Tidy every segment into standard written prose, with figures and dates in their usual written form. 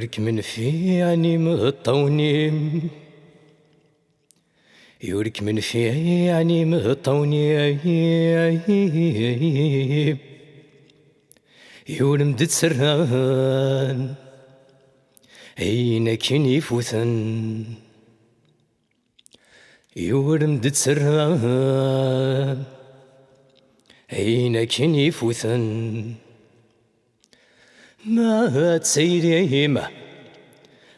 يورك من فيعني مغطوني، يورك من فيعني مغطوني، يورم دد سران أين كن يفوثن، يورم دد سران أين كن يفوثن. ما تسيري ما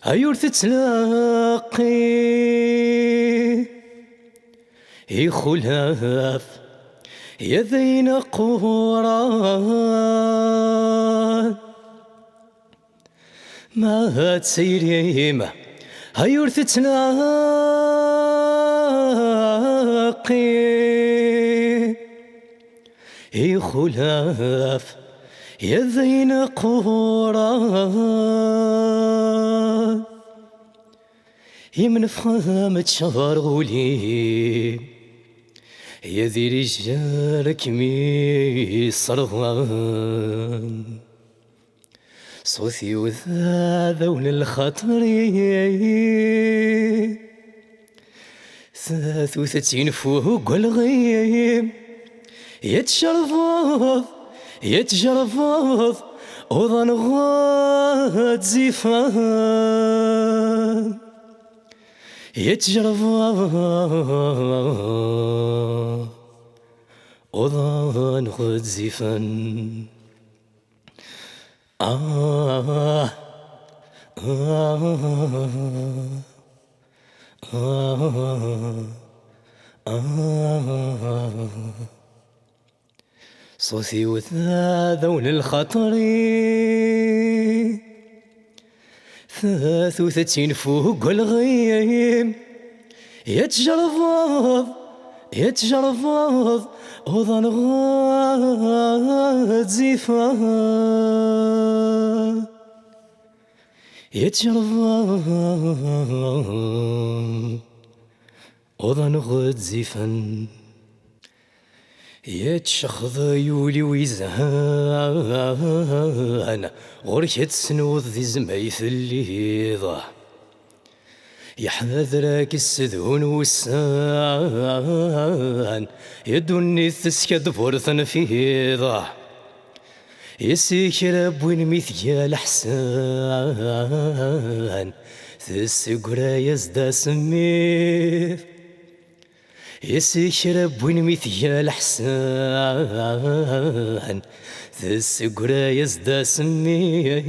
أيور تتلاقي يخلاف يا ذين قران. ما تسيري ما أيور تتلاقي يخلاف يا ذين قران. يمن فخامة شغولي يا ذي رجالك مي صرغان. صوتي وذا ذول الخطر ثلاث وثلاثين فوق الغيم يتشرفض يتجرفض وظن غاد زفان. يتجرفض وظن غاد زفان. آه آه آه آه صوتي وذا ذول الخطر ثلاث وثلاثين فوق الغيم يتجرفض يتجرفض وظن غاد زفان. يتجرفض وظن غاد زفان. يتشخض يولي ويزهان غورك يتسنوض ذي زمايث الليضة يحذرك السذون والسان يدوني تسكد فرثا فيضة يسيكر بوين مثيال حسان تسقرا يزدا سميث يسيكر بوين مثيال حسان تسقرا يزدا سميث.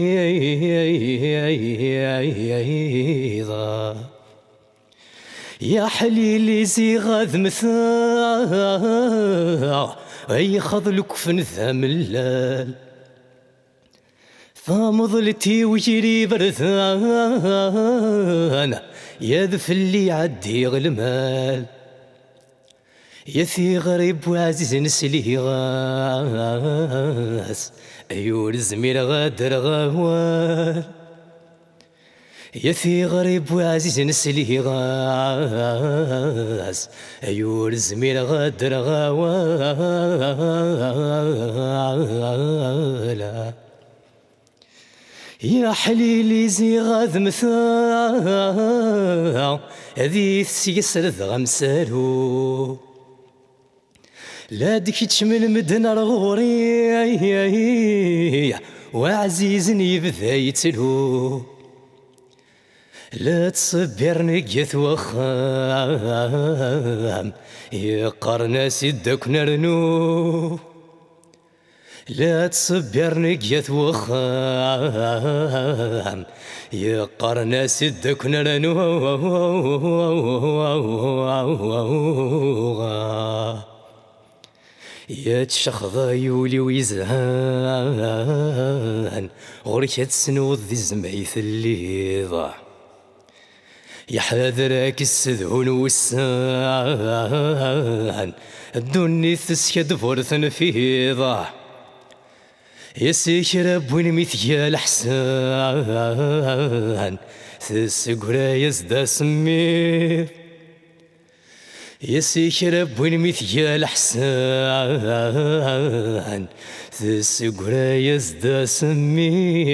يا حليلي زي غاذ مثاع أي خذلك فن ذا ملال فمضلتي وجري برثان يا ذفلي عدي غلمال يا ثي غريب وعزيز نسلي غاس أيور زمير غادر غوال يا ثي غريب وعزيز نسلي غاس أيور زمير غادر غوال. يا حليلي زي غاذ مثاع هذي تسيسر ذا غمسالو لا ديك تشمل مدن الغوري وعزيز يبدا يتلو لا تصبر نقيت وخام يقرنا سدك نرنو لا تصبر نقيت وخام يقرنا سدك نرنو يتشخض يولي ويزهان غورك تسنوض ذي زمايث الليضة يحذرك السذون والسان الدني تسكد فرثا فيضة يسيكر بوين مثيال حسان تسقرا يزدا سميث يسكر بوين مثيال حسان تسقرا يزدا سمي